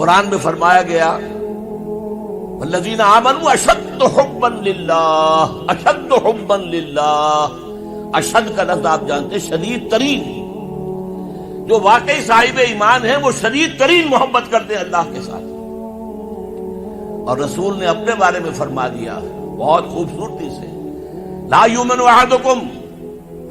قرآن میں فرمایا گیا والذین آمنوا اشد حبا للہ، اشد حبا للہ. اشد کا لفظ آپ جانتے ہیں شدید ترین. جو واقعی صاحب ایمان ہے وہ شدید ترین محبت کرتے ہیں اللہ کے ساتھ. اور رسول نے اپنے بارے میں فرما دیا بہت خوبصورتی سے، لا یؤمن احدکم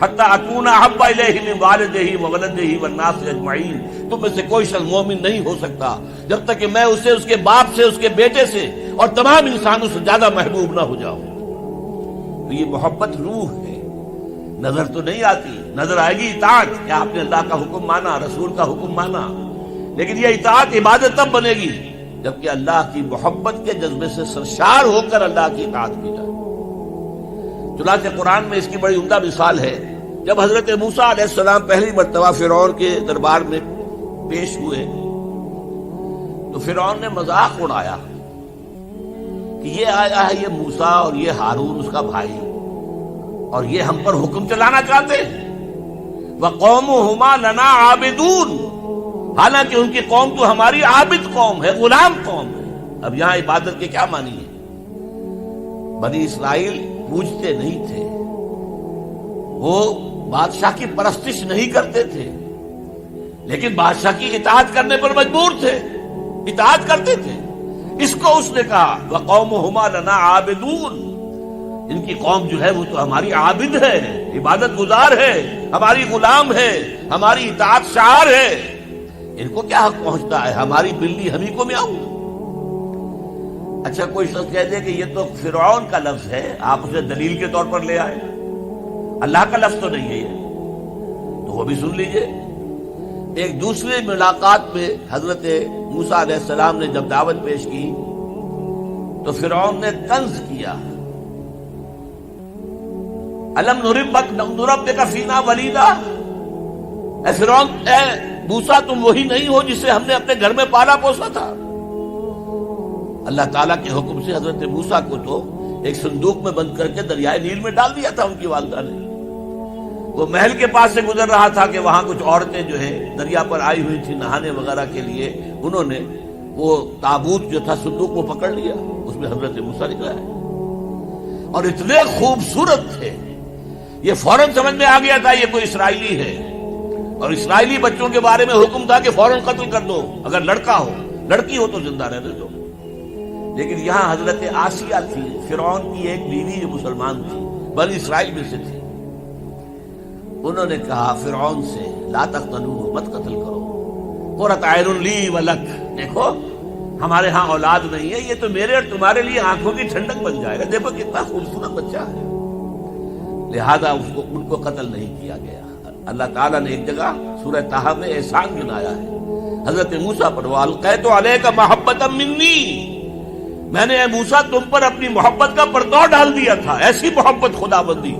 حتی اکون احب الیہ من والدہ وولدہ والناس اجمعین. تم میں سے کوئی شخص مومن نہیں ہو سکتا جب تک کہ میں اسے اس کے باپ سے، اس کے بیٹے سے اور تمام انسانوں سے زیادہ محبوب نہ ہو جاؤں. تو یہ محبت روح ہے، نظر تو نہیں آتی. نظر آئے گی اطاعت کہ آپ نے اللہ کا حکم مانا، رسول کا حکم مانا، لیکن یہ اطاعت عبادت تب بنے گی جبکہ اللہ کی محبت کے جذبے سے سرشار ہو کر اللہ کی اطاعت کی جائے. چنانچہ قرآن میں اس کی بڑی عمدہ مثال ہے. جب حضرت موسیٰ علیہ السلام پہلی مرتبہ فرعون کے دربار میں پیش ہوئے تو فرعون نے مذاق اڑایا کہ یہ آیا ہے، یہ موسیٰ اور یہ ہارون اس کا بھائی، اور یہ ہم پر حکم چلانا چاہتے ہیں. وَقَوْمُهُمَا لَنَا عَابِدُونَ، حالانکہ ان کی قوم تو ہماری عابد قوم ہے، غلام قوم ہے. اب یہاں عبادت کے کیا معنی ہے؟ بنی اسرائیل پوجتے نہیں تھے، وہ بادشاہ کی پرستش نہیں کرتے تھے، لیکن بادشاہ کی اطاعت کرنے پر مجبور تھے، اطاعت کرتے تھے. اس کو اس نے کہا وَقَوْمُهُمَا لَنَا عَابِدُونَ، ان کی قوم جو ہے وہ تو ہماری عابد ہے، عبادت گزار ہے، ہماری غلام ہے، ہماری اطاعت شعار ہے. ان کو کیا حق پہنچتا ہے ہماری بلی ہمیں کو میاؤں. اچھا کوئی شخص کہہ دے کہ یہ تو فرعون کا لفظ ہے، آپ اسے دلیل کے طور پر لے آئے، اللہ کا لفظ تو نہیں ہے یہ، تو وہ بھی سن لیجئے. ایک دوسری ملاقات میں حضرت موسیٰ علیہ السلام نے جب دعوت پیش کی تو فرعون نے طنز کیا، الم نربک فینا ولیدا، اے فرعون، اے موسیٰ تم وہی نہیں ہو جسے ہم نے اپنے گھر میں پالا پوسا تھا. اللہ تعالیٰ کے حکم سے حضرت موسیٰ کو تو ایک صندوق میں بند کر کے دریائے نیل میں ڈال دیا تھا ان کی والدہ نے. وہ محل کے پاس سے گزر رہا تھا کہ وہاں کچھ عورتیں جو ہے دریا پر آئی ہوئی تھی نہانے وغیرہ کے لیے، انہوں نے وہ تابوت جو تھا صندوق کو پکڑ لیا، اس میں حضرت موسیٰ نکلا ہے اور اتنے خوبصورت تھے یہ فوراً سمجھ میں آ گیا تھا یہ کوئی اسرائیلی ہے. اور اسرائیلی بچوں کے بارے میں حکم تھا کہ فوراً قتل کر دو، اگر لڑکا ہو، لڑکی ہو تو زندہ رہنے دو. لیکن یہاں حضرت آسیہ تھی، فرعون کی ایک بیوی جو مسلمان تھی، بنی اسرائیل میں سے تھی. انہوں نے کہا فرعون سے لا تقتلوہ، مت قتل کرو، قرۃ عین لی ولک، دیکھو ہمارے ہاں اولاد نہیں ہے، یہ تو میرے اور تمہارے لیے آنکھوں کی ٹھنڈک بن جائے گا، دیکھو کتنا خوبصورت بچہ ہے. لہذا ان کو قتل نہیں کیا گیا. اللہ تعالیٰ نے ایک جگہ سورہ طٰہٰ میں احسان گنایا ہے حضرت موسیٰ پر، وَأَلْقَيْتُ عَلَيْكَ مَحَبَّةً مِّنِّي، میں نے اے موسیٰ تم پر اپنی محبت کا پرتو ڈال دیا تھا. ایسی محبت خدا بندی،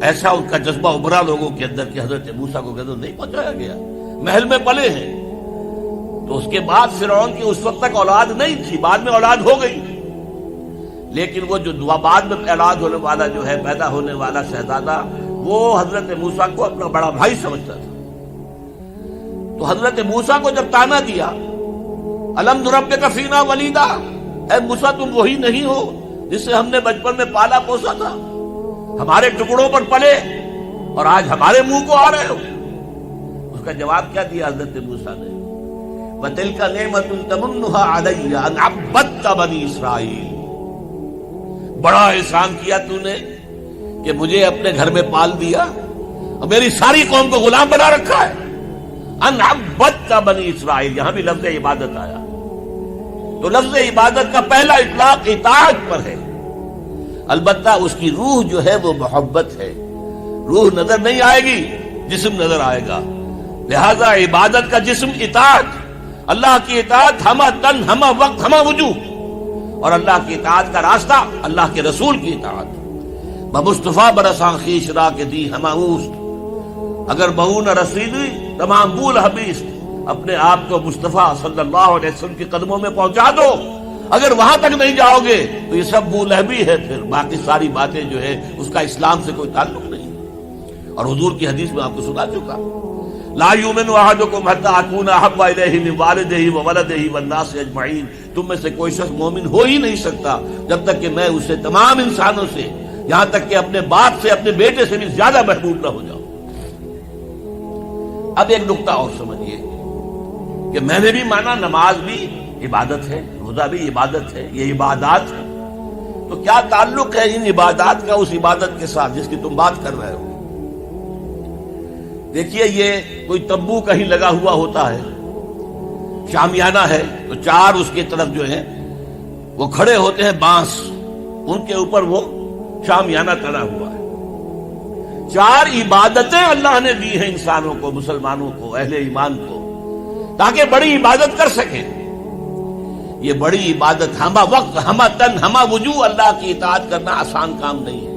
ایسا ان کا جذبہ ابھرا لوگوں کے اندر کہ حضرت موسیٰ کو قدر نہیں پہنچایا گیا، محل میں پلے ہیں. تو اس کے بعد فرعون کی اس وقت تک اولاد نہیں تھی، بعد میں اولاد ہو گئی، لیکن وہ جو بعد میں اولاد ہونے والا جو ہے پیدا ہونے والا شہزادہ، وہ حضرت موسیٰ کو اپنا بڑا بھائی سمجھتا تھا. تو حضرت موسیٰ کو جب تانا دیا الم نربک فینا ولیدا، اے موسیٰ تم وہی نہیں ہو جس سے ہم نے بچپن میں پالا پوسا تھا، ہمارے ٹکڑوں پر پلے اور آج ہمارے منہ کو آ رہے ہو. اس کا جواب کیا دیا حضرت موسیٰ نے؟ وَتِلْكَ نِعْمَةٌ تَمُنُّهَا عَلَيَّ أَنْ عَبَّدْتَ بَنِي إِسْرَائِيلَ، بڑا احسان کیا تو نے کہ مجھے اپنے گھر میں پال دیا اور میری ساری قوم کو غلام بنا رکھا ہے. ان عبدت بنی اسرائیل، یہاں بھی لفظ عبادت آیا. تو لفظ عبادت کا پہلا اطلاق اطاعت پر ہے. البتہ اس کی روح جو ہے وہ محبت ہے. روح نظر نہیں آئے گی، جسم نظر آئے گا. لہذا عبادت کا جسم اطاعت، اللہ کی اطاعت ہمہ تن ہمہ وقت ہمہ وجوہ، اور اللہ کی اطاعت کا راستہ اللہ کے رسول کی اطاعت. بمصطفیٰ برساں خیش را کے دی ہمہ اوست، اگر بہو نہ رسیدی تمام بول حبیث، اپنے آپ کو مصطفیٰ صلی اللہ علیہ وسلم کے قدموں میں پہنچا دو. اگر وہاں تک نہیں جاؤ گے تو یہ سب بو لہبی ہے، پھر باقی ساری باتیں جو ہے اس کا اسلام سے کوئی تعلق نہیں. اور حضور کی حدیث میں آپ کو سنا چکا. لا یؤمن احدکم حتی اکون احب الیہ من والدہ وولدہ والناس اجمعین، تم میں سے کوئی شخص مومن ہو ہی نہیں سکتا جب تک کہ میں اسے تمام انسانوں سے، یہاں تک کہ اپنے باپ سے، اپنے بیٹے سے بھی زیادہ محبوب نہ ہو جاؤں۔ اب ایک نقطہ اور سمجھیے کہ میں نے بھی مانا نماز بھی عبادت ہے، روزہ بھی عبادت ہے، یہ عبادات ہے، تو کیا تعلق ہے ان عبادات کا اس عبادت کے ساتھ جس کی تم بات کر رہے ہو؟ دیکھیے، یہ کوئی تمبو کہیں لگا ہوا ہوتا ہے، شامیانہ ہے، تو چار اس کے طرف جو ہیں وہ کھڑے ہوتے ہیں بانس، ان کے اوپر وہ شامیانہ تنا ہوا ہے۔ چار عبادتیں اللہ نے دی ہیں انسانوں کو، مسلمانوں کو، اہل ایمان کو، تاکہ بڑی عبادت کر سکیں۔ یہ بڑی عبادت ہمہ وقت، ہمہ تن، ہمہ وجوہ اللہ کی اطاعت کرنا آسان کام نہیں ہے۔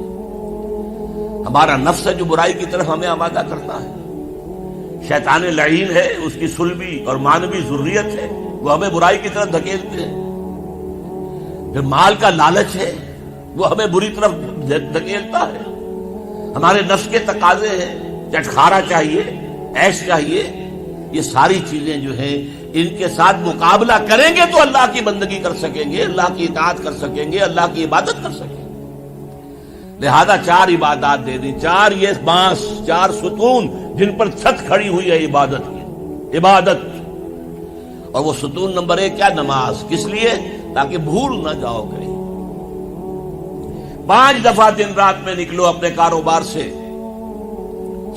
ہمارا نفس ہے جو برائی کی طرف ہمیں آمادہ کرتا ہے، شیطان لعین ہے، اس کی سلبی اور مانوی ذریت ہے، وہ ہمیں برائی کی طرف دھکیلتے ہیں۔ پھر مال کا لالچ ہے، وہ ہمیں بری طرف دھکیلتا ہے۔ ہمارے نفس کے تقاضے ہیں، چٹخارا چاہیے، عیش چاہیے، یہ ساری چیزیں جو ہیں ان کے ساتھ مقابلہ کریں گے تو اللہ کی بندگی کر سکیں گے، اللہ کی اطاعت کر سکیں گے، اللہ کی عبادت کر سکیں گے۔ لہذا چار عبادات دے دی، چار یہ بانس، چار ستون جن پر چھت کھڑی ہوئی ہے عبادت کی، عبادت۔ اور وہ ستون نمبر 1 کیا؟ نماز۔ کس لیے؟ تاکہ بھول نہ جاؤ کہیں۔ 5 دفعہ دن رات میں نکلو اپنے کاروبار سے،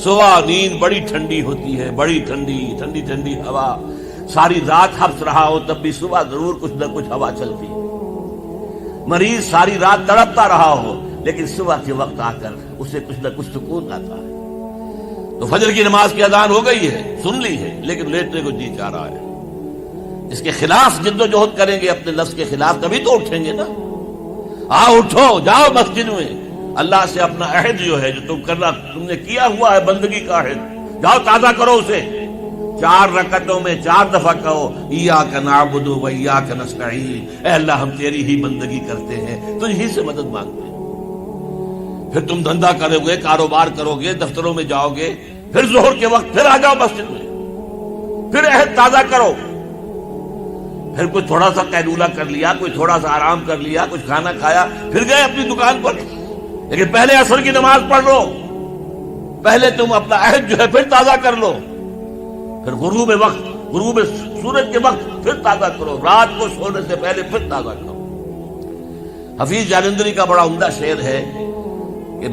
صبح نیند بڑی ٹھنڈی ہوتی ہے، بڑی ٹھنڈی ٹھنڈی ٹھنڈی ہوا، ساری رات حبس رہا ہو تب بھی صبح ضرور کچھ نہ کچھ ہوا چلتی ہے۔ مریض ساری رات تڑپتا رہا ہو لیکن صبح کے وقت آ کر اسے کچھ نہ کچھ سکون آتا ہے۔ تو فجر کی نماز کی اذان ہو گئی ہے، سن لی ہے، لیکن لیٹنے کو جی چاہ رہا ہے۔ اس کے خلاف جد و جہد کریں گے، اپنے نفس کے خلاف، تبھی تو اٹھیں گے نا۔ آؤ اٹھو، جاؤ مسجد میں، اللہ سے اپنا عہد جو ہے جو تم نے کیا ہوا ہے، بندگی کا عہد، جاؤ تازہ کرو اسے۔ 4 رکعتوں میں 4 دفعہ کہو ایاک نعبد و ایاک نستعین، اے اللہ ہم تیری ہی بندگی کرتے ہیں، تجھ ہی سے مدد مانگتے ہیں۔ پھر تم دھندا کرو گے، کاروبار کرو گے، دفتروں میں جاؤ گے، پھر ظہر کے وقت پھر آ جاؤ مسجد میں، پھر عہد تازہ کرو۔ پھر کوئی تھوڑا سا قیلولہ کر لیا، کوئی تھوڑا سا آرام کر لیا، کچھ کھانا کھایا، پھر گئے اپنی دکان پر، لیکن پہلے عصر کی نماز پڑھ لو، پہلے تم اپنا عہد جو ہے پھر تازہ کر لو، پھر غروب وقت، غروب سورج کے وقت پھر تازہ کرو، رات کو سونے سے پہلے پھر تازہ کرو۔ حفیظ جالندری کا بڑا عمدہ شعر ہے کہ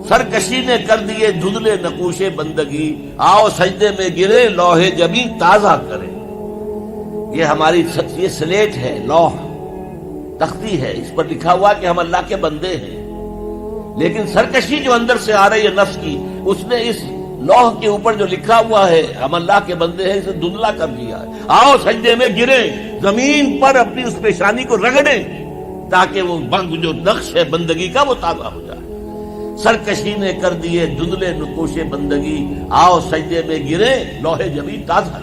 سرکشی نے کر دیے دھندلے نقوشے بندگی، آؤ سجدے میں گرے لوح جبیں تازہ کرے۔ یہ ہماری یہ سلیٹ ہے، لوح تختی ہے، اس پر لکھا ہوا کہ ہم اللہ کے بندے ہیں، لیکن سرکشی جو اندر سے آ رہی ہے نفس کی، اس نے اس لوح کے اوپر جو لکھا ہوا ہے ہم اللہ کے بندے ہیں، اسے دھندلا کر دیا ہے۔ آؤ سجدے میں گریں، زمین پر اپنی اس پیشانی کو رگڑیں تاکہ وہ جو نقش ہے بندگی کا وہ تازہ ہو جائے۔ سرکشی نے کر دیے دھندلے نقوش بندگی، آؤ سجدے میں گریں لوح جبیں تازہ